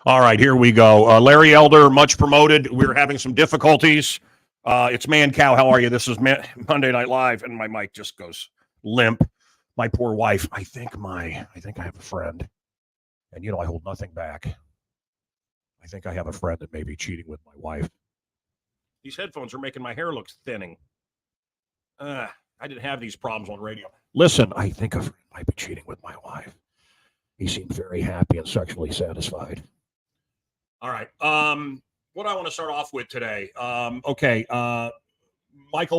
All right, here we go. Larry Elder, much promoted. We're having some difficulties. It's Man Cow. How are you? This is Monday Night Live, and my mic just goes limp. My poor wife. I think I have a friend, and I hold nothing back. I think I have a friend that may be cheating with my wife. These headphones are making my hair look thinning. I didn't have these problems on radio. Listen, I think a friend might be cheating with my wife. He seemed very happy and sexually satisfied. All right. What I want to start off with today. Michael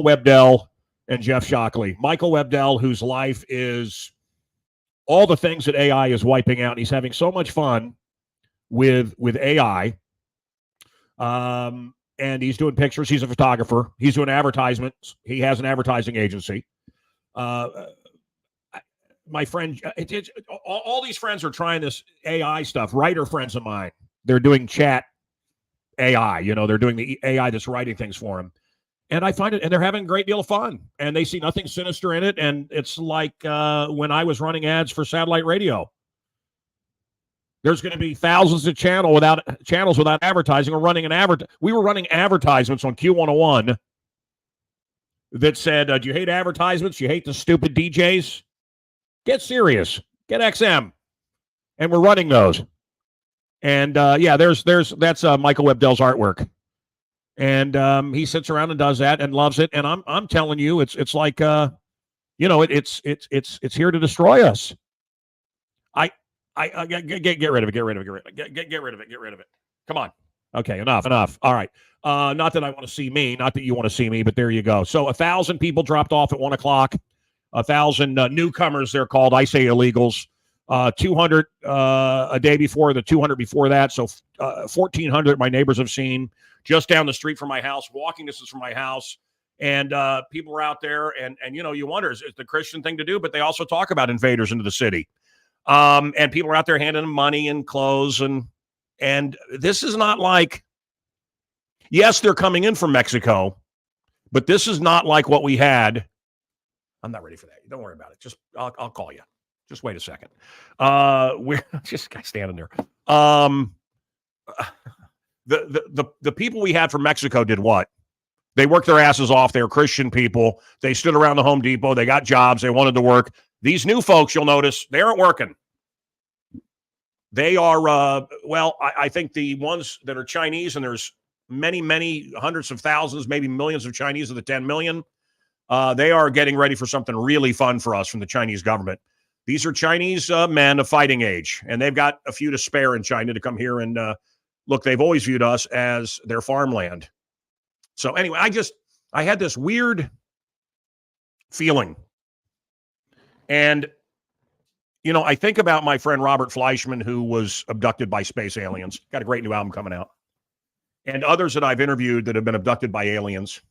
Webdell and Jeff Shockley. Michael Webdell, whose life is all the things that AI is wiping out. And he's having so much fun with AI. And he's doing pictures. He's a photographer. He's doing advertisements. He has an advertising agency. My friend, all these friends are trying this AI stuff. Writer friends of mine. They're doing chat AI, they're doing the AI that's writing things for them. And I find it, and they're having a great deal of fun. And they see nothing sinister in it. And it's like when I was running ads for satellite radio. There's going to be thousands of channels without advertising. We were running advertisements on Q101 that said, do you hate advertisements? You hate the stupid DJs? Get serious. Get XM. And we're running those. And that's Michael Webdell's artwork, and he sits around and does that and loves it. And I'm telling you, it's like it's here to destroy us. I get rid of it. Get rid of it. Come on. Okay, enough. All right. Not that I want to see me, not that you want to see me, but there you go. So 1,000 people dropped off at 1:00. 1,000 newcomers, they're called. I say illegals. 200 a day before, the 200 before that. So 1,400 my neighbors have seen just down the street from my house, walking distance from my house. And people are out there. And you wonder, is it the Christian thing to do? But they also talk about invaders into the city. And people are out there handing them money and clothes. And this is not like, yes, they're coming in from Mexico, but this is not like what we had. I'm not ready for that. Don't worry about it. Just I'll call you. Just wait a second. We're just guy standing there. The people we had from Mexico did what? They worked their asses off. They were Christian people. They stood around the Home Depot. They got jobs. They wanted to work. These new folks, you'll notice, they aren't working. They are, I think the ones that are Chinese, and there's many, many hundreds of thousands, maybe millions of Chinese of the 10 million. They are getting ready for something really fun for us from the Chinese government. These are Chinese men of fighting age, and they've got a few to spare in China to come here and look. They've always viewed us as their farmland. So anyway, I had this weird feeling, and I think about my friend Robert Fleischman, who was abducted by space aliens. Got a great new album coming out, and others that I've interviewed that have been abducted by aliens.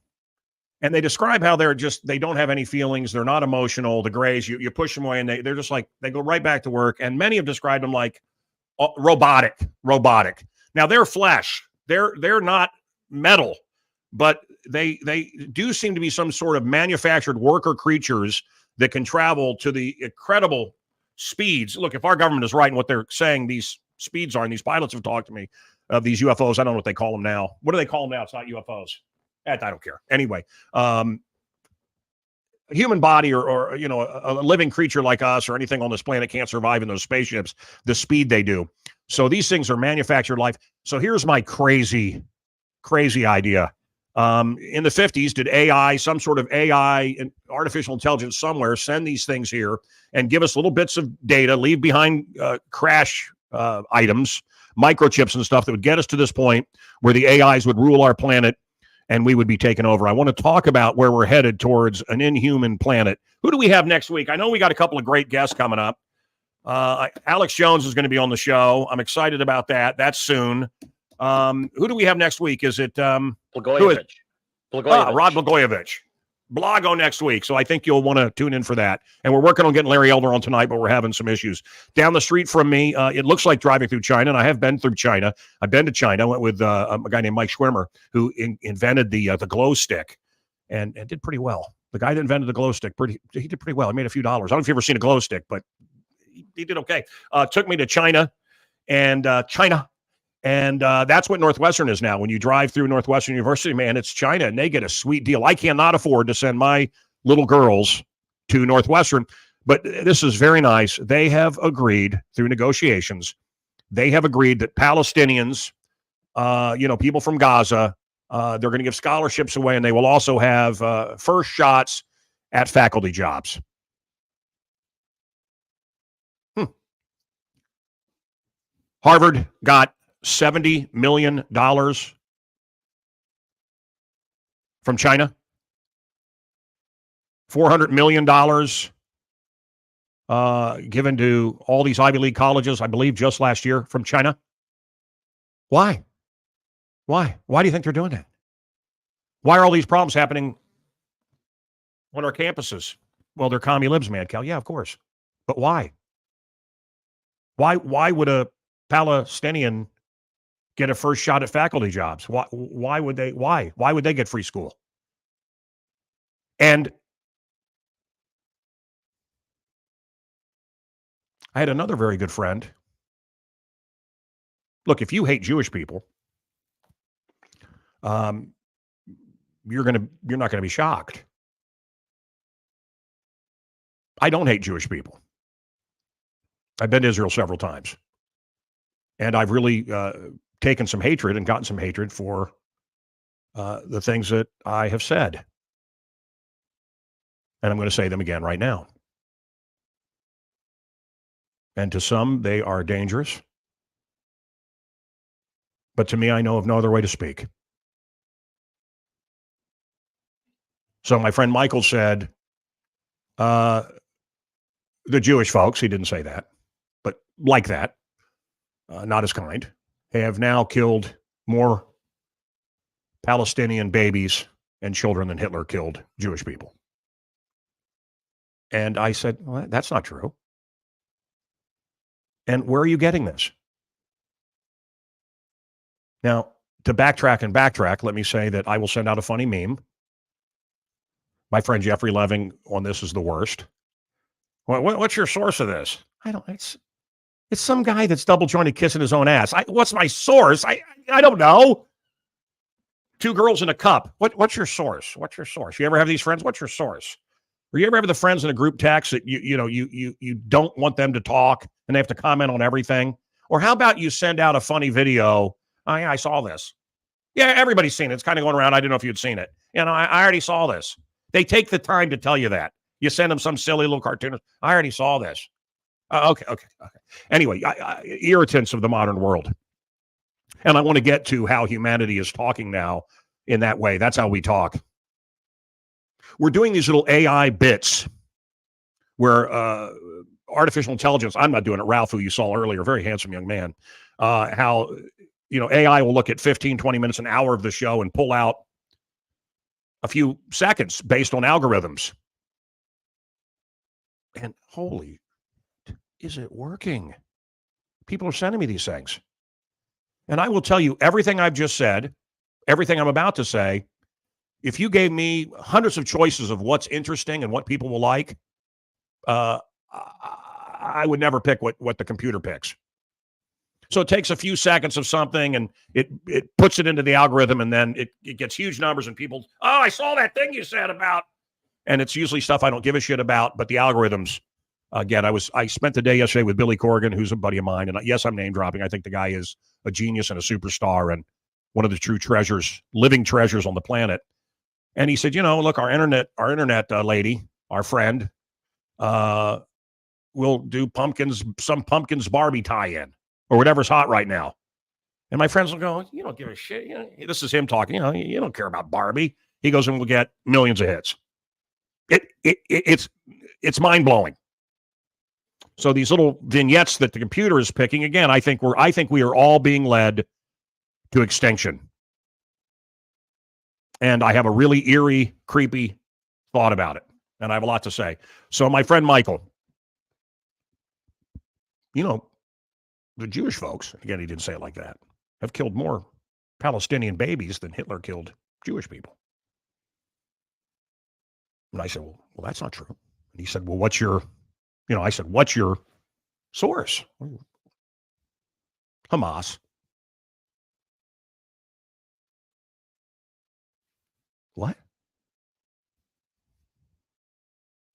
And they describe how they don't have any feelings. They're not emotional. The Greys, you push them away and they're just like, they go right back to work. And many have described them like robotic. Now they're flesh. They're not metal, but they do seem to be some sort of manufactured worker creatures that can travel to the incredible speeds. Look, if our government is right in what they're saying these speeds are, and these pilots have talked to me of these UFOs, I don't know what they call them now. What do they call them now? It's not UFOs. I don't care. Anyway, a human body or a living creature like us or anything on this planet can't survive in those spaceships the speed they do. So these things are manufactured life. So here's my crazy idea. In the 50s, did AI, some sort of AI and artificial intelligence somewhere, send these things here and give us little bits of data, leave behind crash items, microchips and stuff that would get us to this point where the AIs would rule our planet and we would be taken over. I want to talk about where we're headed towards an inhuman planet. Who do we have next week? I know we got a couple of great guests coming up. Alex Jones is going to be on the show. I'm excited about that. That's soon. Who do we have next week? Is it Blagojevich? Rod Blagojevich. Blago next week. So I think you'll want to tune in for that. And we're working on getting Larry Elder on tonight, but we're having some issues. Down the street from me, it looks like driving through China, and I have been through China. I've been to China. I went with a guy named Mike Schwimmer, who invented the glow stick and did pretty well. The guy that invented the glow stick, he did pretty well. He made a few dollars. I don't know if you've ever seen a glow stick, but he did okay. Took me to China, and And that's what Northwestern is now. When you drive through Northwestern University, man, it's China, and they get a sweet deal. I cannot afford to send my little girls to Northwestern, but this is very nice. They have agreed through negotiations. They have agreed that Palestinians, people from Gaza, they're going to give scholarships away, and they will also have first shots at faculty jobs. Harvard got $70 million from China. $400 million given to all these Ivy League colleges, I believe, just last year from China. Why? Why do you think they're doing that? Why are all these problems happening on our campuses? Well, they're commie libs, man, Cal. Yeah, of course. But why? Why would a Palestinian get a first shot at faculty jobs? Why would they? Why would they get free school? And I had another very good friend. Look, if you hate Jewish people, you're not gonna be shocked. I don't hate Jewish people. I've been to Israel several times, and I've really taken some hatred and gotten some hatred for the things that I have said, and I'm going to say them again right now. And to some, they are dangerous, but to me, I know of no other way to speak. So my friend Michael said, the Jewish folks, he didn't say that, but like that, not as kind, have now killed more Palestinian babies and children than Hitler killed Jewish people. And I said, well, that's not true. And where are you getting this? Now, to backtrack, let me say that I will send out a funny meme. My friend Jeffrey Leving on this is the worst. What's your source of this? It's some guy that's double jointed kissing his own ass. What's my source? I don't know. Two girls in a cup. What's your source? What's your source? You ever have these friends? What's your source? Or you ever have the friends in a group text that you don't want them to talk and they have to comment on everything? Or how about you send out a funny video? Oh, yeah, I saw this. Yeah, everybody's seen it. It's kind of going around. I didn't know if you'd seen it. I already saw this. They take the time to tell you that. You send them some silly little cartoon. I already saw this. Okay. Anyway, irritants of the modern world. And I want to get to how humanity is talking now in that way. That's how we talk. We're doing these little AI bits where artificial intelligence, I'm not doing it, Ralph, who you saw earlier, very handsome young man, how, AI will look at 15, 20 minutes, an hour of the show and pull out a few seconds based on algorithms. And holy, is it working? People are sending me these things. And I will tell you everything I've just said, everything I'm about to say, if you gave me hundreds of choices of what's interesting and what people will like, I would never pick what the computer picks. So it takes a few seconds of something and it puts it into the algorithm, and then it gets huge numbers and people, oh, I saw that thing you said about, and it's usually stuff I don't give a shit about, but the algorithms, again, I spent the day yesterday with Billy Corrigan, who's a buddy of mine, and yes, I'm name dropping. I think the guy is a genius and a superstar and one of the true treasures, living treasures on the planet. And he said, look, our internet lady, our friend, will do some pumpkins Barbie tie-in or whatever's hot right now. And my friends will go, you don't give a shit. This is him talking. You don't care about Barbie. He goes and we'll get millions of hits. It's mind blowing. So these little vignettes that the computer is picking, again, I think we are all being led to extinction. And I have a really eerie, creepy thought about it. And I have a lot to say. So my friend Michael, the Jewish folks, again, he didn't say it like that, have killed more Palestinian babies than Hitler killed Jewish people. And I said, well, that's not true. And he said, well, what's your source? Hamas.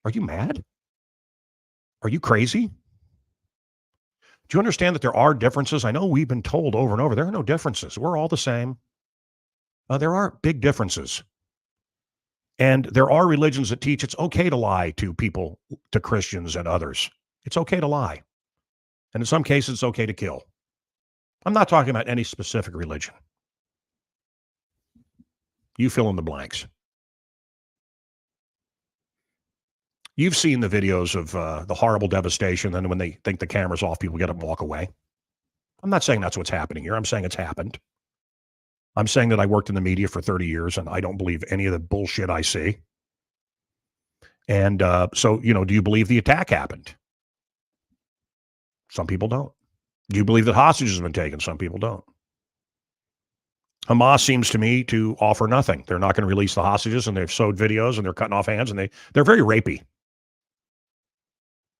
Are you mad? Are you crazy? Do you understand that there are differences? I know we've been told over and over, there are no differences. We're all the same. There are big differences. And there are religions that teach it's okay to lie to people, to Christians and others. It's okay to lie. And in some cases, it's okay to kill. I'm not talking about any specific religion. You fill in the blanks. You've seen the videos of the horrible devastation, and when they think the camera's off, people get up and walk away. I'm not saying that's what's happening here. I'm saying it's happened. I'm saying that I worked in the media for 30 years, and I don't believe any of the bullshit I see. And so, do you believe the attack happened? Some people don't. Do you believe that hostages have been taken? Some people don't. Hamas seems to me to offer nothing. They're not going to release the hostages, and they've showed videos, and they're cutting off hands, and they're very rapey.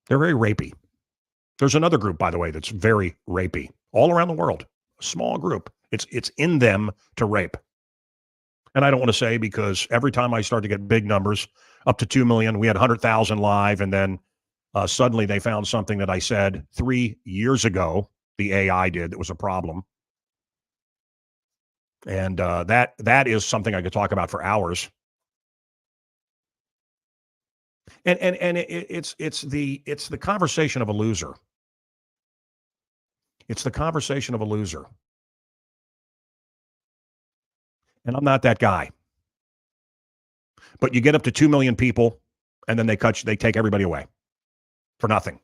They're very rapey. There's another group, by the way, that's very rapey all around the world. A small group. It's in them to rape. And I don't want to say, because every time I start to get big numbers, up to 2 million, we had 100,000 live, and then suddenly they found something that I said 3 years ago, the AI did, that was a problem. And that is something I could talk about for hours. And it's the conversation of a loser. It's the conversation of a loser. And I'm not that guy. But you get up to 2 million people, and then they take everybody away for nothing.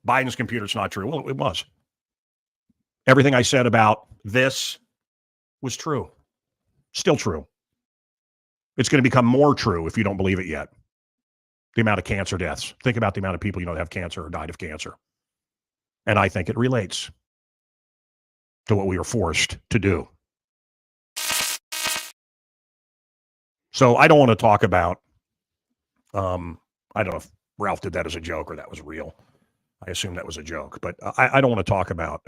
Biden's computer's not true. Well, it was. Everything I said about this was true. Still true. It's going to become more true if you don't believe it yet. The amount of cancer deaths. Think about the amount of people that have cancer or died of cancer. And I think it relates to what we are forced to do. So I don't want to talk about, I don't know if Ralph did that as a joke or that was real. I assume that was a joke. But I don't want to talk about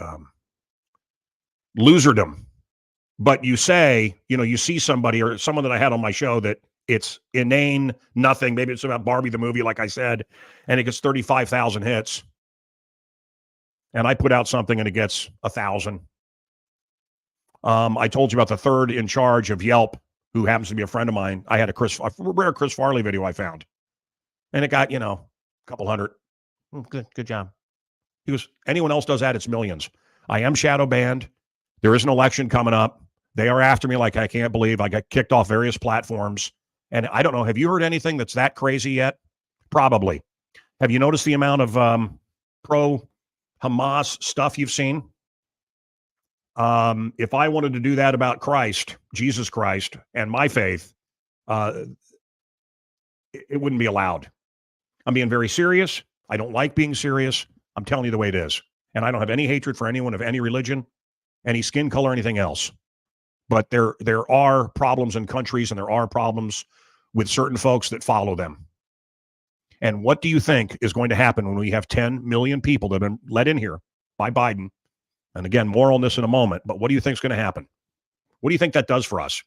loserdom. But you say, you see somebody or someone that I had on my show that it's inane, nothing. Maybe it's about Barbie the movie, like I said, and it gets 35,000 hits. And I put out something and it gets 1,000. I told you about the third in charge of Yelp, who happens to be a friend of mine. I had a rare Chris Farley video I found. And it got, a couple hundred. Good job. He goes, anyone else does that, it's millions. I am shadow banned. There is an election coming up. They are after me like I can't believe. I got kicked off various platforms. And I don't know, have you heard anything that's that crazy yet? Probably. Have you noticed the amount of pro-Hamas stuff you've seen? If I wanted to do that about Christ, Jesus Christ, and my faith, it wouldn't be allowed. I'm being very serious. I don't like being serious. I'm telling you the way it is. And I don't have any hatred for anyone of any religion, any skin color, anything else. But there are problems in countries, and there are problems with certain folks that follow them. And what do you think is going to happen when we have 10 million people that have been let in here by Biden? And again, more on this in a moment, but what do you think is going to happen? What do you think that does for us?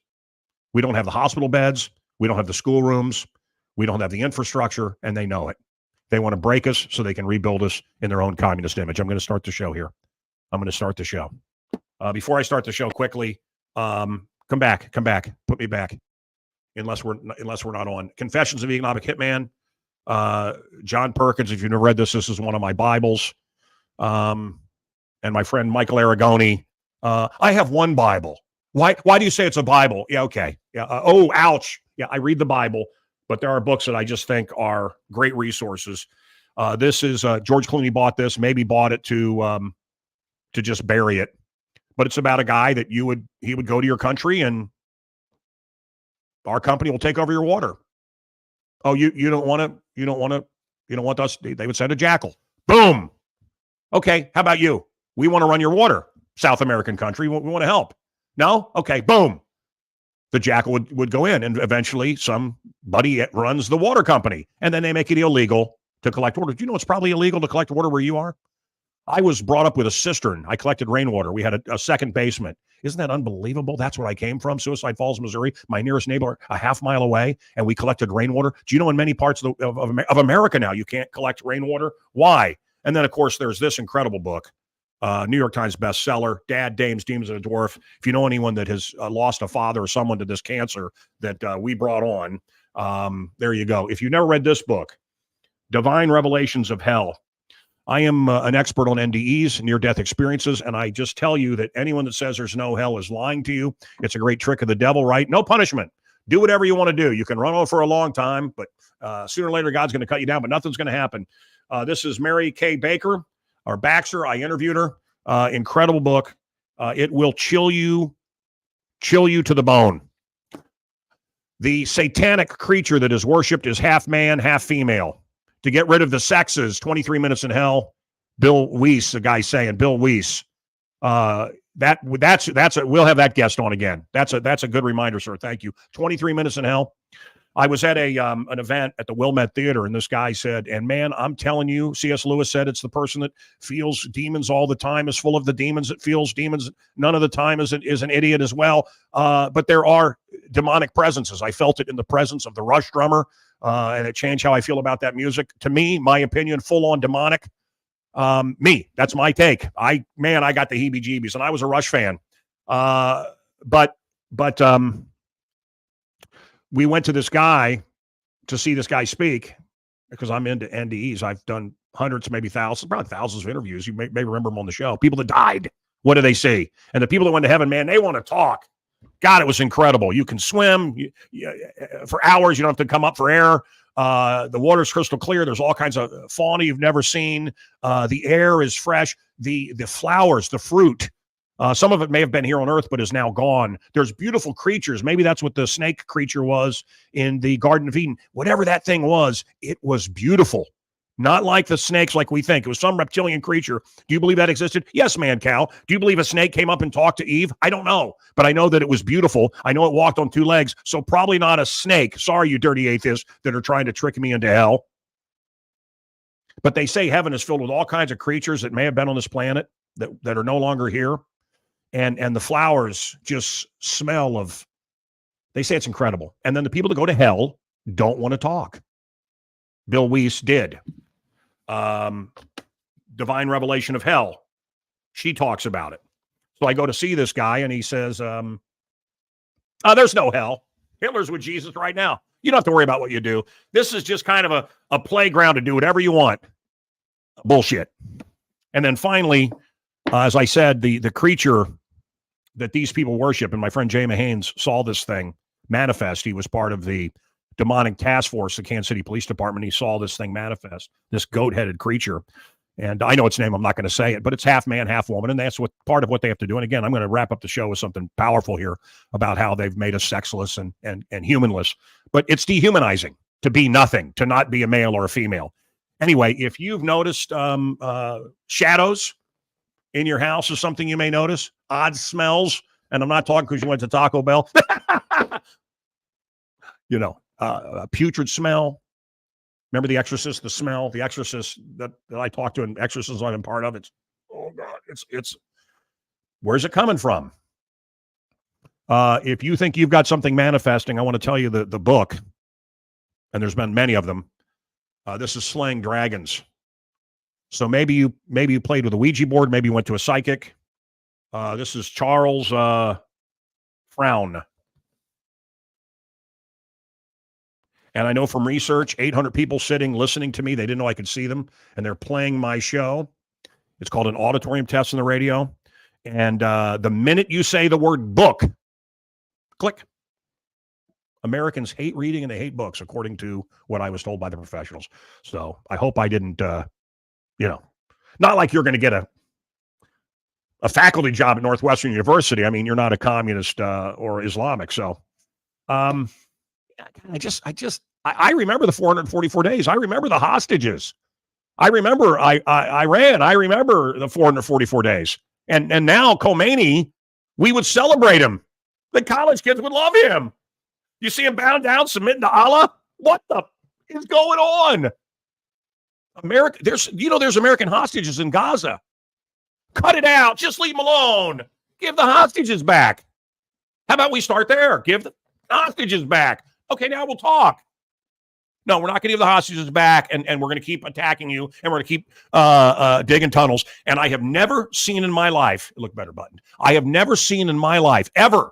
We don't have the hospital beds. We don't have the school rooms. We don't have the infrastructure, and they know it. They want to break us so they can rebuild us in their own communist image. I'm going to start the show here. Before I start the show, quickly, come back, put me back, unless we're not on. Confessions of Economic Hitman, John Perkins. If you've never read this is one of my Bibles. And my friend Michael Aragoni. I have one Bible. Why do you say it's a Bible? Yeah, okay. Yeah. Oh, ouch. Yeah, I read the Bible, but there are books that I just think are great resources. This is George Clooney bought this, maybe bought it to just bury it. But it's about a guy that he would go to your country and our company will take over your water. Oh, you don't want us. They would send a jackal. Boom. Okay, how about you? We want to run your water, South American country. We want to help. No? Okay, boom. The jackal would go in, and eventually somebody runs the water company, and then they make it illegal to collect water. Do you know it's probably illegal to collect water where you are? I was brought up with a cistern. I collected rainwater. We had a second basement. Isn't that unbelievable? That's where I came from, Suicide Falls, Missouri. My nearest neighbor, a half mile away, and we collected rainwater. Do you know in many parts of America now, you can't collect rainwater? Why? And then, of course, there's this incredible book, New York Times bestseller, Dad, Dames, Demons, and a Dwarf. If you know anyone that has lost a father or someone to this cancer that we brought on, there you go. If you never read this book, Divine Revelations of Hell, I am an expert on NDEs, near-death experiences, and I just tell you that anyone that says there's no hell is lying to you. It's a great trick of the devil, right? No punishment. Do whatever you want to do. You can run over for a long time, but sooner or later, God's going to cut you down, but nothing's going to happen. This is Mary Kay Baker, or Baxter. I interviewed her. Incredible book. It will chill you to the bone. The satanic creature that is worshipped is half man, half female. To get rid of the sexes, 23 Minutes in Hell. Bill Weiss, the guy saying, Bill Weiss. We'll have that guest on again. That's a good reminder, sir. Thank you. 23 Minutes in Hell. I was at an event at the Wilmette Theater, and this guy said, and man, I'm telling you, C.S. Lewis said it's the person that feels demons all the time is full of the demons that feels demons none of the time is an idiot as well. But there are demonic presences. I felt it in the presence of the Rush drummer, and it changed how I feel about that music. To me, my opinion, full-on demonic. That's my take. I got the heebie-jeebies, and I was a Rush fan. But we went to this guy to see this guy speak because I'm into NDEs. I've done hundreds, maybe thousands, probably thousands of interviews. You may remember them on the show. People that died. What do they say? And the people that went to heaven, man, they want to talk. God, it was incredible. You can swim for hours. You don't have to come up for air. The water's crystal clear. There's all kinds of fauna you've never seen. The air is fresh. The flowers, the fruit. Some of it may have been here on Earth, but is now gone. There's beautiful creatures. Maybe that's what the snake creature was in the Garden of Eden. Whatever that thing was, it was beautiful. Not like the snakes like we think. It was some reptilian creature. Do you believe that existed? Yes, man, Cal. Do you believe a snake came up and talked to Eve? I don't know. But I know that it was beautiful. I know it walked on two legs. So probably not a snake. Sorry, you dirty atheists that are trying to trick me into hell. But they say heaven is filled with all kinds of creatures that may have been on this planet that are no longer here. And the flowers just smell of, they say it's incredible. And then the people that go to hell don't want to talk. Bill Weiss did. Divine Revelation of Hell. She talks about it. So I go to see this guy and he says, there's no hell. Hitler's with Jesus right now. You don't have to worry about what you do. This is just kind of a playground to do whatever you want. Bullshit. And then finally, as I said, the creature that these people worship, and my friend Jay Mahanes saw this thing manifest. He was part of the demonic task force, the Kansas City Police Department. He saw this thing manifest, this goat-headed creature. And I know its name. I'm not going to say it, but it's half man, half woman. And that's what part of what they have to do. And again, I'm going to wrap up the show with something powerful here about how they've made us sexless and humanless. But it's dehumanizing to be nothing, to not be a male or a female. Anyway, if you've noticed shadows in your house or something, you may notice odd smells. And I'm not talking because you went to Taco Bell. A putrid smell. Remember The Exorcist, the smell, The Exorcist that I talked to, and Exorcist I'm part of. It's, oh God, it's where's it coming from? If you think you've got something manifesting, I want to tell you the book, and there's been many of them. This is Slaying Dragons. So maybe you played with a Ouija board, maybe you went to a psychic. This is Charles Frown. And I know from research, 800 people sitting, listening to me. They didn't know I could see them. And they're playing my show. It's called an auditorium test on the radio. And the minute you say the word book, click. Americans hate reading and they hate books, according to what I was told by the professionals. So I hope I didn't, not like you're going to get a faculty job at Northwestern University. I mean, you're not a communist or Islamic. So I remember the 444 days. I remember the hostages. I remember Iran. I remember the 444 days. And now Khomeini, we would celebrate him. The college kids would love him. You see him bowing down, submitting to Allah? What the is going on? There's American hostages in Gaza. Cut it out. Just leave them alone. Give the hostages back. How about we start there? Give the hostages back. Okay, now we'll talk. No, we're not going to give the hostages back, and we're going to keep attacking you, and we're going to keep digging tunnels. And I have never seen in my life, look better button, I have never seen in my life, ever,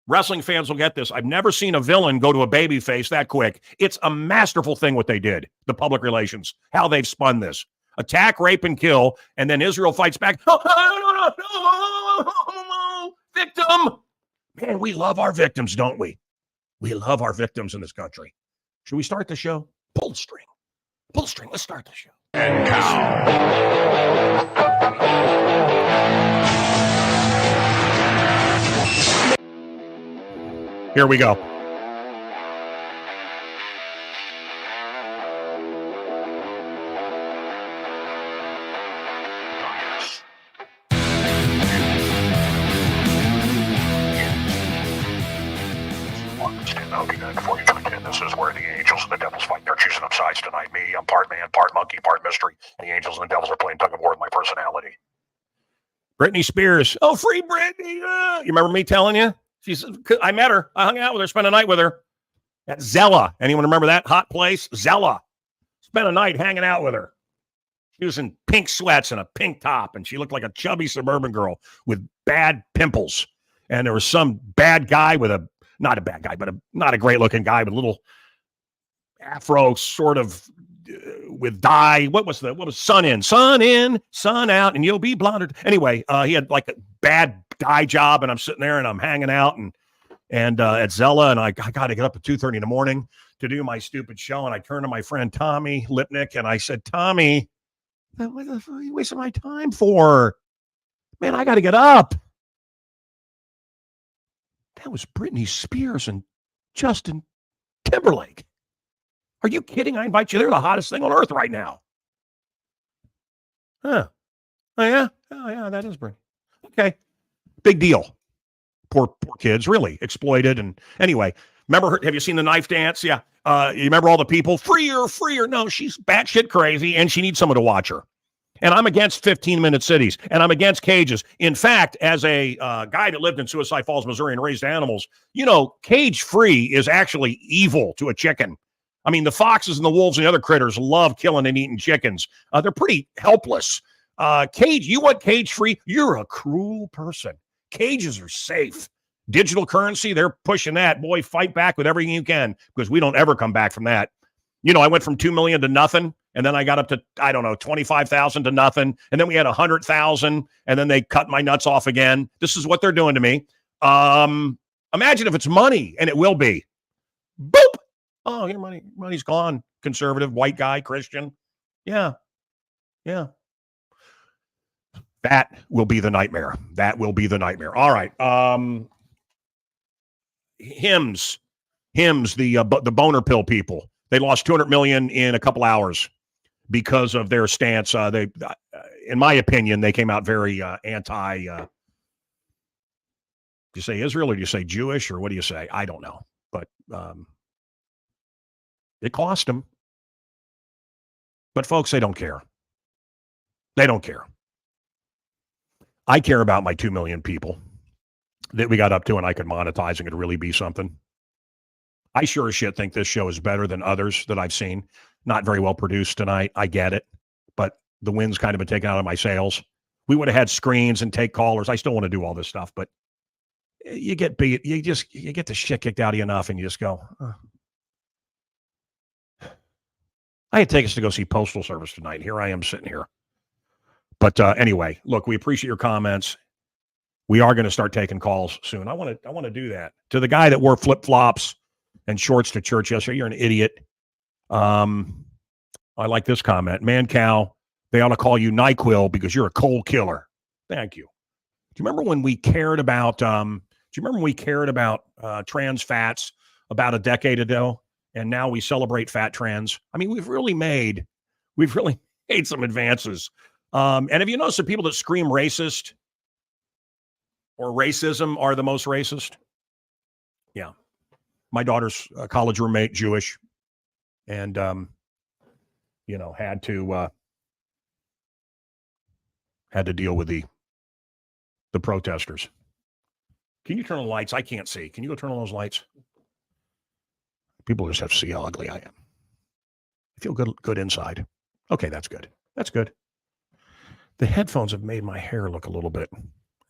wrestling fans will get this, I've never seen a villain go to a baby face that quick. It's a masterful thing what they did, the public relations, how they've spun this. Attack, rape, and kill, and then Israel fights back. No, victim. Man, we love our victims, don't we? We love our victims in this country. Should we start the show? Pull the string. Pull the string. Let's start the show. And cow. Here we go. Before you jump in, this is where the angels and the devils fight. They're choosing up sides tonight. Me, I'm part man, part monkey, part mystery. And the angels and the devils are playing tug of war with my personality. Britney Spears. Oh, free Britney. You remember me telling you? I met her. I hung out with her, spent a night with her at Zella. Anyone remember that hot place? Zella. Spent a night hanging out with her. She was in pink sweats and a pink top, and she looked like a chubby suburban girl with bad pimples. And there was some bad guy with not a bad guy, but not a great looking guy with a little afro sort of with dye. What was sun in, sun out, and you'll be blonde. Anyway, he had like a bad dye job, and I'm sitting there and I'm hanging out and at Zella, and I got to get up at 2:30 in the morning to do my stupid show. And I turned to my friend Tommy Lipnick and I said, Tommy, what the fuck are you wasting my time for? Man, I got to get up. That was Britney Spears and Justin Timberlake. Are you kidding? I invite you. They're the hottest thing on earth right now. Huh. Oh, yeah? Oh, yeah, that is Britney. Okay. Big deal. Poor kids, really exploited. And anyway, remember her? Have you seen the knife dance? Yeah. You remember all the people? Free her. No, she's batshit crazy, and she needs someone to watch her. And I'm against 15-minute cities, and I'm against cages. In fact, as a guy that lived in Suicide Falls, Missouri, and raised animals, cage-free is actually evil to a chicken. I mean, the foxes and the wolves and the other critters love killing and eating chickens. They're pretty helpless. You want cage-free? You're a cruel person. Cages are safe. Digital currency, they're pushing that. Boy, fight back with everything you can, because we don't ever come back from that. I went from 2 million to nothing. And then I got up to, 25,000 to nothing. And then we had 100,000. And then they cut my nuts off again. This is what they're doing to me. Imagine if it's money, and it will be. Boop. Oh, your money's gone. Conservative, white guy, Christian. Yeah. That will be the nightmare. All right. Hymns, the boner pill people. They lost 200 million in a couple hours because of their stance. They, in my opinion, they came out very anti. Do you say Israel or do you say Jewish or what do you say? I don't know, but it cost them. But folks, they don't care. I care about my 2 million people that we got up to, and I could monetize and could really be something. I sure as shit think this show is better than others that I've seen. Not very well produced tonight. I get it. But the wind's kind of been taken out of my sails. We would have had screens and take callers. I still want to do all this stuff, but you get beat. You get the shit kicked out of you enough, and you just go. I had to take us to go see Postal Service tonight. Here I am sitting here. But anyway, look, we appreciate your comments. We are going to start taking calls soon. I want to do that. To the guy that wore flip-flops and shorts to church yesterday, you're an idiot. I like this comment. Man, cow, they ought to call you NyQuil because you're a cold killer. Thank you. Do you remember when we cared about trans fats about a decade ago? And now we celebrate fat trans. I mean, we've really made some advances. And have you noticed the people that scream racist or racism are the most racist? Yeah. My daughter's college roommate, Jewish, and, had to had to deal with the protesters. Can you turn on the lights? I can't see. Can you go turn on those lights? People just have to see how ugly I am. I feel good inside. Okay, that's good. That's good. The headphones have made my hair look a little bit.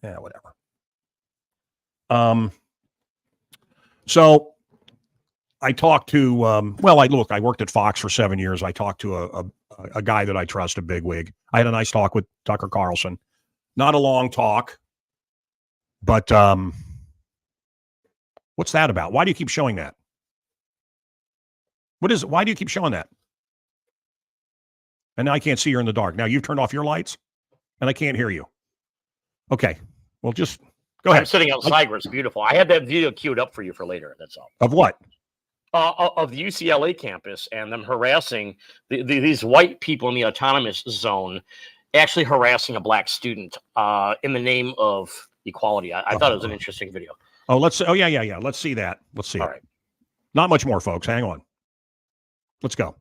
Yeah, whatever. So I talked to, I worked at Fox for 7 years. I talked to a guy that I trust, a bigwig. I had a nice talk with Tucker Carlson. Not a long talk, but what's that about? Why do you keep showing that? Why do you keep showing that? And now I can't see you in the dark. Now you've turned off your lights and I can't hear you. Okay. Well, just go ahead. I'm sitting outside where it's beautiful. I had that video queued up for you for later. That's all. Of what? Of the UCLA campus and them harassing these white people in the autonomous zone, actually harassing a black student in the name of equality. I thought it was an interesting video. Oh, let's see that. Let's see. All it. right. Not much more, folks. Hang on. Let's go.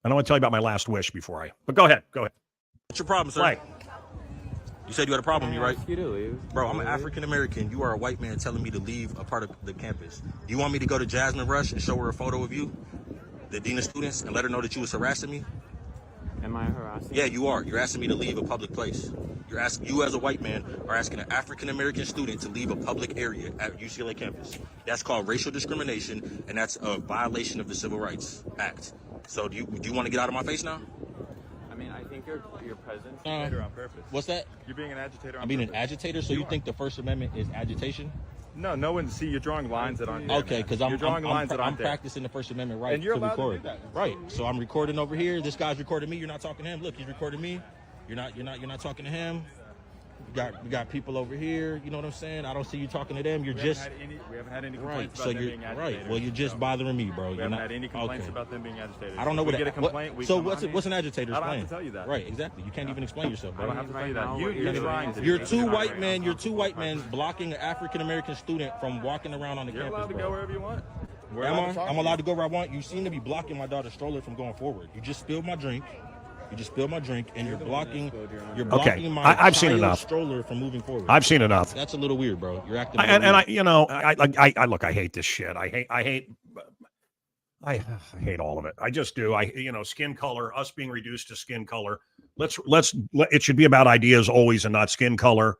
I don't want to tell you about my last wish but go ahead. Go ahead. What's your problem, sir? Right. You said you had a problem, you right? You to leave. Bro, I'm an African American. You are a white man telling me to leave a part of the campus. You want me to go to Jasmine Rush and show her a photo of you, the dean of students, and let her know that you was harassing me? Am I harassing? Yeah, you are. You're asking me to leave a public place. You as a white man are asking an African American student to leave a public area at UCLA campus. That's called racial discrimination, and that's a violation of the Civil Rights Act. So do you want to get out of my face now? I mean, I think your presence is on purpose. What's that? You're being an agitator. I'm being an agitator. So you think the First Amendment is agitation? No one. See, you're drawing lines that aren't there. Okay, because I'm I'm practicing the First Amendment right and you're to allowed record. to do that. Right. So I'm recording over here. This guy's recording me. You're not talking to him. Look, he's recording me. You're not talking to him. We got people over here. You know what I'm saying? I don't see you talking to them. We haven't had any complaints about them being agitators. Right. Well, you're just bothering me, bro. We haven't had any complaints about them being agitators. I don't know what get a complaint. What's an agitator's I don't plan? have to tell you that. Right. Exactly. You can't even explain yourself, bro. I don't have to tell you that. You're two white men. You're two white men blocking an African American student from walking around on the campus. You're allowed to go wherever you want. I'm allowed to go where I want. You seem to be blocking my daughter's stroller from going forward. You just spilled my drink. And you're blocking my I've seen enough. Stroller from moving forward. I've seen enough. That's a little weird, bro. You're acting. I look. I hate this shit. I hate all of it. I just do. Skin color. Us being reduced to skin color. It should be about ideas always, and not skin color.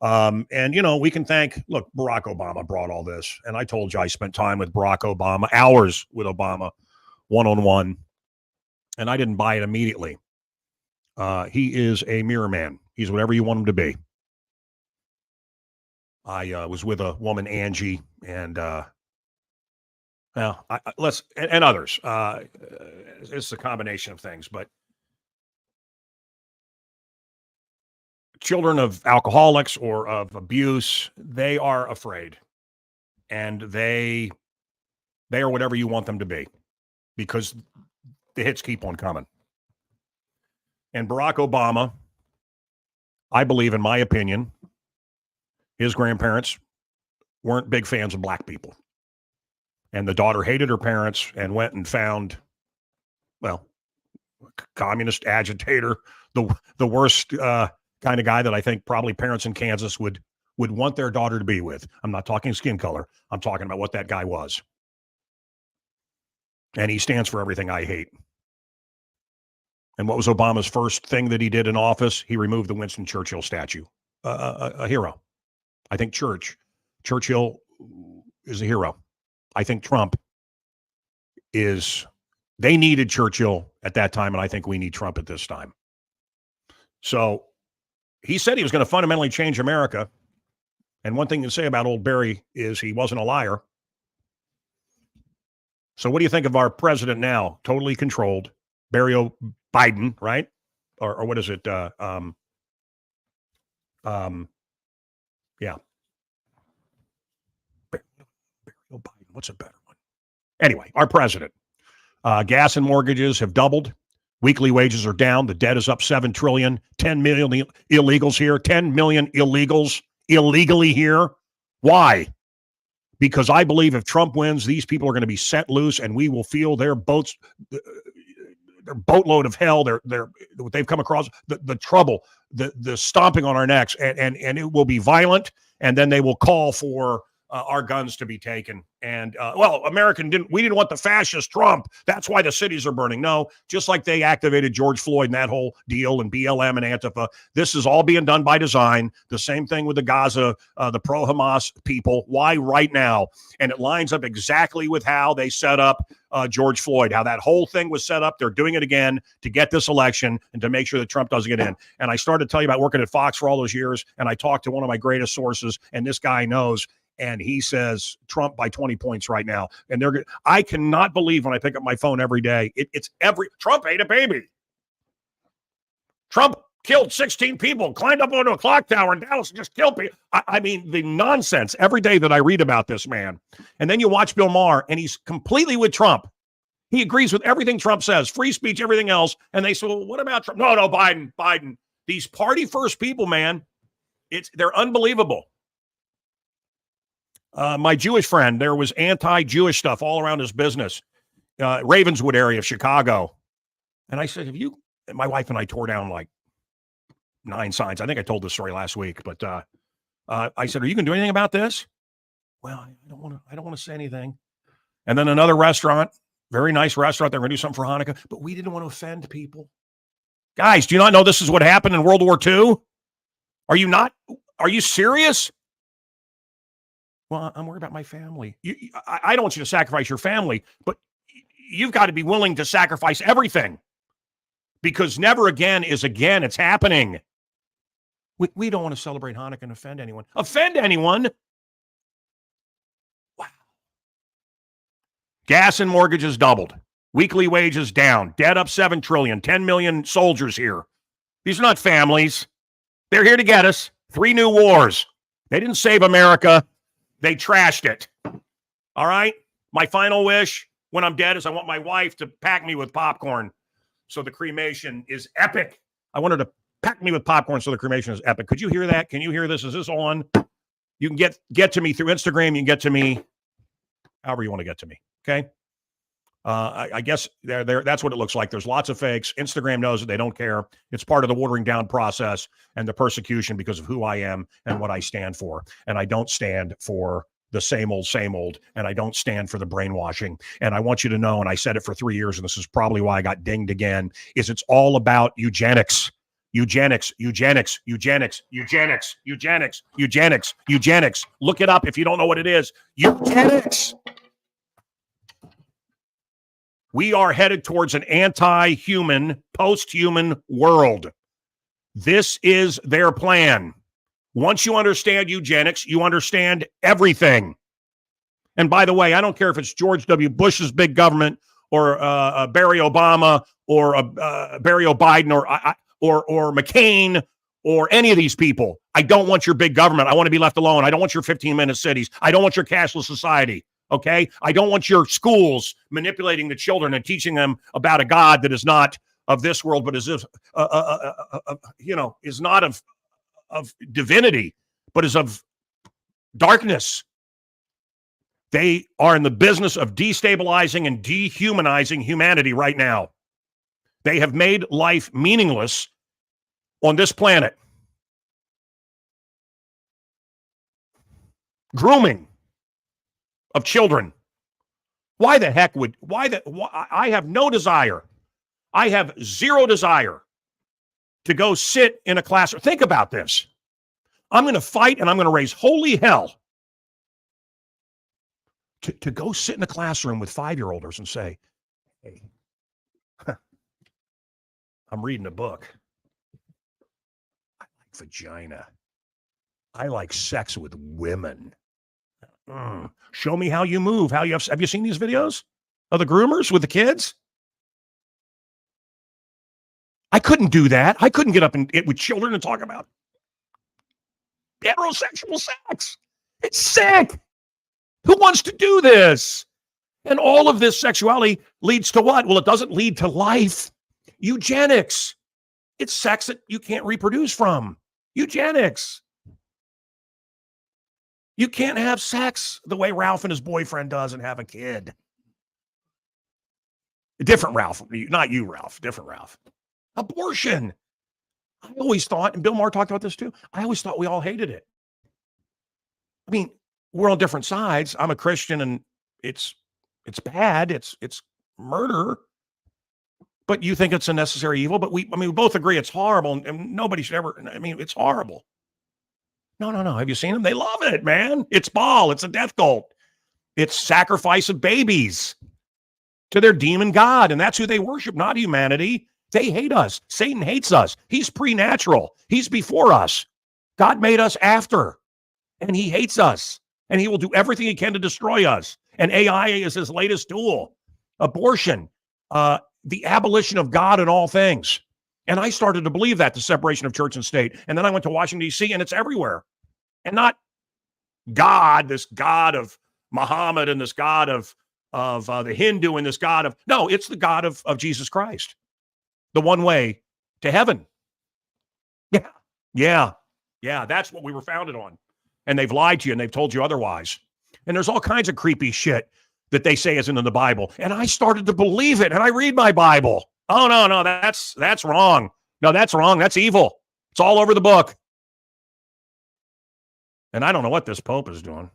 We can thank. Look, Barack Obama brought all this, and I told you I spent time with Barack Obama, hours with Obama, one-on-one, and I didn't buy it immediately. He is a mirror man. He's whatever you want him to be. I was with a woman, Angie, and and others. It's a combination of things, but children of alcoholics or of abuse, they are afraid, and they are whatever you want them to be, because the hits keep on coming. And Barack Obama, I believe, in my opinion, his grandparents weren't big fans of black people. And the daughter hated her parents and went and found, communist agitator, the worst kind of guy that I think probably parents in Kansas would want their daughter to be with. I'm not talking skin color. I'm talking about what that guy was. And he stands for everything I hate. And what was Obama's first thing that he did in office? He removed the Winston Churchill statue, a hero. I think Churchill is a hero. I think Trump they needed Churchill at that time, and I think we need Trump at this time. So he said he was going to fundamentally change America. And one thing to say about old Barry is he wasn't a liar. So what do you think of our president now? Totally controlled. Barry Biden, right? Or what is it? Yeah. Barry Biden. What's a better one? Anyway, our president. Gas and mortgages have doubled. Weekly wages are down. The debt is up $7 trillion. 10 million illegals here. 10 million illegals illegally here. Why? Because I believe if Trump wins, these people are going to be set loose, and we will feel their boats. they're boatload of hell. What they've come across, the trouble, the stomping on our necks, and it will be violent. And then they will call for our guns to be taken. And we didn't want the fascist Trump. That's why the cities are burning. No, just like they activated George Floyd and that whole deal and BLM and Antifa, this is all being done by design. The same thing with the Gaza, the pro-Hamas people. Why right now? And it lines up exactly with how they set up George Floyd, how that whole thing was set up. They're doing it again to get this election and to make sure that Trump doesn't get in. And I started to tell you about working at Fox for all those years, and I talked to one of my greatest sources, and this guy knows. And he says Trump by 20 points right now. And I cannot believe when I pick up my phone every day, Trump ate a baby. Trump killed 16 people, climbed up onto a clock tower in Dallas and just killed people. I mean, the nonsense every day that I read about this man. And then you watch Bill Maher, and he's completely with Trump. He agrees with everything Trump says, free speech, everything else. And they say, well, what about Trump? No, Biden. These party first people, man, they're unbelievable. My Jewish friend, there was anti-Jewish stuff all around his business, Ravenswood area of Chicago. And I said, my wife and I tore down like 9 signs. I think I told this story last week, but I said, are you going to do anything about this? Well, I don't want to say anything. And then another restaurant, very nice restaurant. They're going to do something for Hanukkah, but we didn't want to offend people. Guys, do you not know this is what happened in World War II? Are you serious? Well, I'm worried about my family. I don't want you to sacrifice your family, but you've got to be willing to sacrifice everything, because never again is again. It's happening. We don't want to celebrate Hanukkah and offend anyone. Offend anyone? Wow. Gas and mortgages doubled. Weekly wages down. Debt up $7 trillion. 10 million soldiers here. These are not families. They're here to get us. 3 new wars. They didn't save America. They trashed it. All right? My final wish when I'm dead is I want my wife to pack me with popcorn so the cremation is epic. I want her to pack me with popcorn so the cremation is epic. Could you hear that? Can you hear this? Is this on? You can get to me through Instagram. You can get to me however you want to get to me. Okay? I guess that's what it looks like. There's lots of fakes. Instagram knows that they don't care. It's part of the watering down process and the persecution because of who I am and what I stand for. And I don't stand for the same old, and I don't stand for the brainwashing. And I want you to know, and I said it for 3 years, and this is probably why I got dinged again, is it's all about eugenics. Eugenics. Look it up if you don't know what it is. Eugenics. We are headed towards an anti-human, post-human world. This is their plan. Once you understand eugenics, you understand everything. And by the way, I don't care if it's George W. Bush's big government or Barry Obama or Barry O'Biden or McCain or any of these people. I don't want your big government. I want to be left alone. I don't want your 15-minute cities. I don't want your cashless society. Okay? I don't want your schools manipulating the children and teaching them about a God that is not of this world, but is not of divinity, but is of darkness. They are in the business of destabilizing and dehumanizing humanity right now. They have made life meaningless on this planet. Grooming of children. I have no desire. I have zero desire to go sit in a classroom. Think about this. I'm going to fight and I'm going to raise holy hell to go sit in a classroom with 5-year-olders and say, hey, I'm reading a book. I like vagina. I like sex with women. Show me how you move. Have you seen these videos of the groomers with the kids? I couldn't do that. I couldn't get up with children and talk about heterosexual sex. It's sick. Who wants to do this? And all of this sexuality leads to what? Well, it doesn't lead to life. Eugenics. It's sex that you can't reproduce from. Eugenics. You can't have sex the way Ralph and his boyfriend does and have a kid. Different Ralph, not you, Ralph, different Ralph. Abortion. I always thought, and Bill Maher talked about this too, I always thought we all hated it. I mean, we're on different sides. I'm a Christian and it's bad. It's murder. But you think it's a necessary evil. But we both agree it's horrible. And nobody should ever, it's horrible. No. Have you seen them? They love it, man. It's Baal. It's a death cult. It's sacrifice of babies to their demon god. And that's who they worship, not humanity. They hate us. Satan hates us. He's pre-natural. He's before us. God made us after. And he hates us. And he will do everything he can to destroy us. And AI is his latest tool. Abortion. The abolition of God in all things. And I started to believe that, the separation of church and state. And then I went to Washington, D.C., and it's everywhere. And not God, this God of Muhammad and this God of the Hindu and this God of... No, it's the God of Jesus Christ. The one way to heaven. Yeah. That's what we were founded on. And they've lied to you and they've told you otherwise. And there's all kinds of creepy shit that they say isn't in the Bible. And I started to believe it. And I read my Bible. Oh, no, that's wrong. No, that's wrong. That's evil. It's all over the book. And I don't know what this Pope is doing.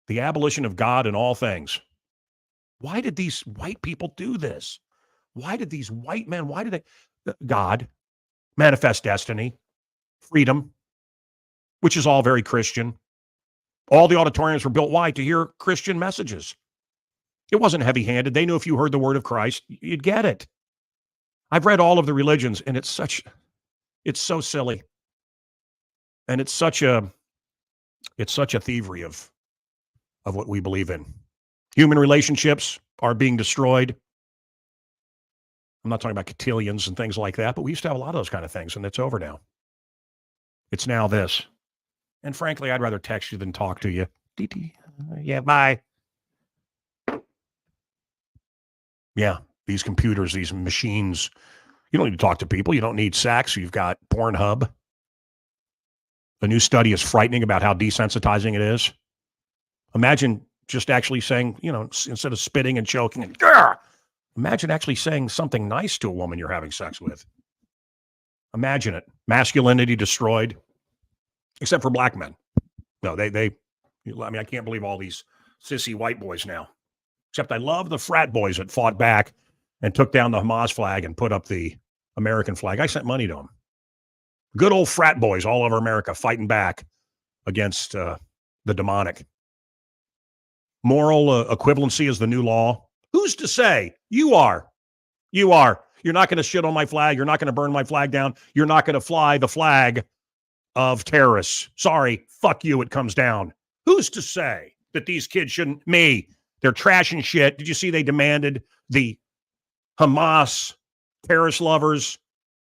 The abolition of God in all things. Why did these white people do this? Why did these white men, God, manifest destiny, freedom, which is all very Christian. All the auditoriums were built wide to hear Christian messages. It wasn't heavy-handed. They knew if you heard the word of Christ, you'd get it. I've read all of the religions, and it's so silly. And it's such a thievery of what we believe in. Human relationships are being destroyed. I'm not talking about cotillions and things like that, but we used to have a lot of those kind of things, and it's over now. It's now this. And frankly, I'd rather text you than talk to you. Yeah, bye. Yeah, these computers, these machines. You don't need to talk to people. You don't need sex. You've got Pornhub. A new study is frightening about how desensitizing it is. Imagine just actually saying, instead of spitting and choking and imagine actually saying something nice to a woman you're having sex with. Imagine it. Masculinity destroyed, except for black men. No, I can't believe all these sissy white boys now. Except I love the frat boys that fought back and took down the Hamas flag and put up the American flag. I sent money to them. Good old frat boys all over America fighting back against the demonic. Moral equivalency is the new law. Who's to say? You are. You're not going to shit on my flag. You're not going to burn my flag down. You're not going to fly the flag of terrorists. Sorry, fuck you, it comes down. Who's to say that these kids shouldn't? Me. They're trashing shit. Did you see they demanded the Hamas terrorist lovers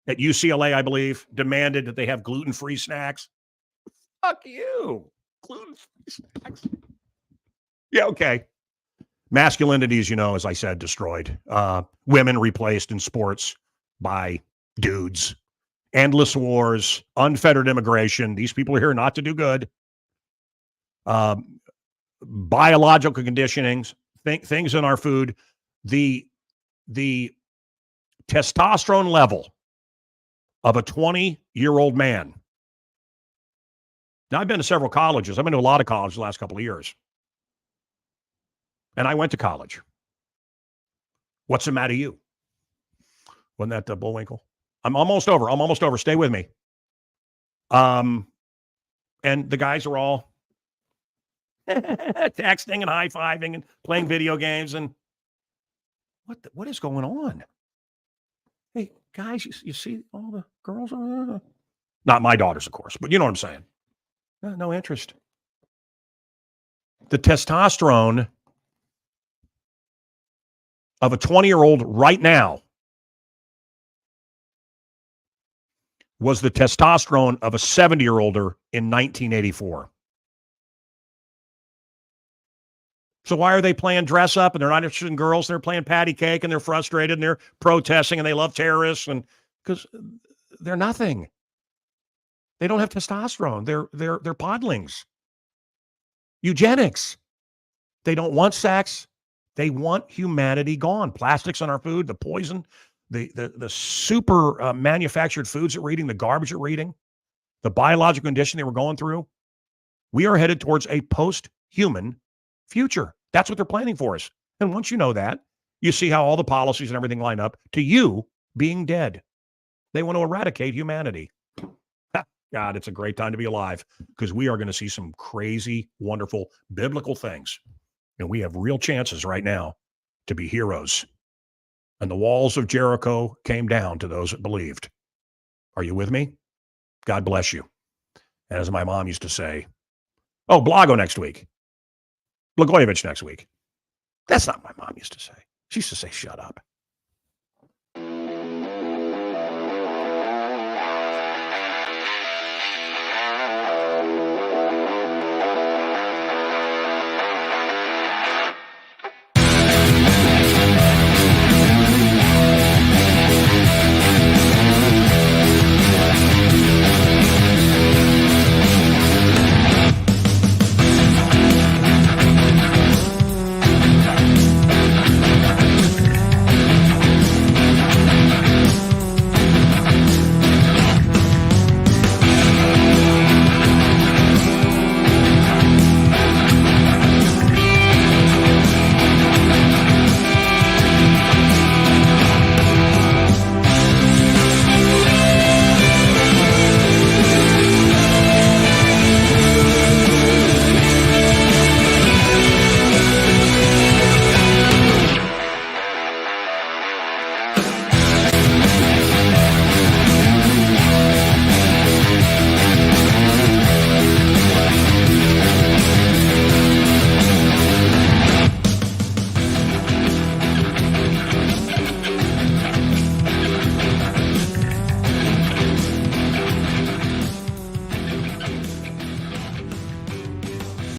at UCLA, I believe, demanded that they have gluten-free snacks? Fuck you. Gluten-free snacks. Yeah, okay. Masculinity is, as I said, destroyed. Women replaced in sports by dudes. Endless wars, unfettered immigration. These people are here not to do good. Biological conditionings, things in our food. The testosterone level of a 20-year-old man. Now, I've been to several colleges. I've been to a lot of colleges the last couple of years. And I went to college. What's the matter, you? Wasn't that Bullwinkle? I'm almost over. Stay with me. And the guys are all texting and high-fiving and playing video games. And what is going on? Hey, guys, you see all the girls? Not my daughters, of course, but you know what I'm saying. No interest. The testosterone of a 20-year-old right now was the testosterone of a 70-year-older in 1984. So why are they playing dress up and they're not interested in girls? They're playing patty cake and they're frustrated and they're protesting and they love terrorists and because they're nothing. They don't have testosterone. They're podlings. Eugenics. They don't want sex. They want humanity gone. Plastics on our food, the poison, the super manufactured foods that we're eating, the garbage that we're eating, the biological condition they were going through. We are headed towards a post-human future. That's what they're planning for us. And once you know that, you see how all the policies and everything line up to you being dead. They want to eradicate humanity. God, it's a great time to be alive because we are going to see some crazy, wonderful, biblical things. And we have real chances right now to be heroes. And the walls of Jericho came down to those that believed. Are you with me? God bless you. And as my mom used to say, oh, Blago next week. Blagojevich next week. That's not what my mom used to say. She used to say, shut up.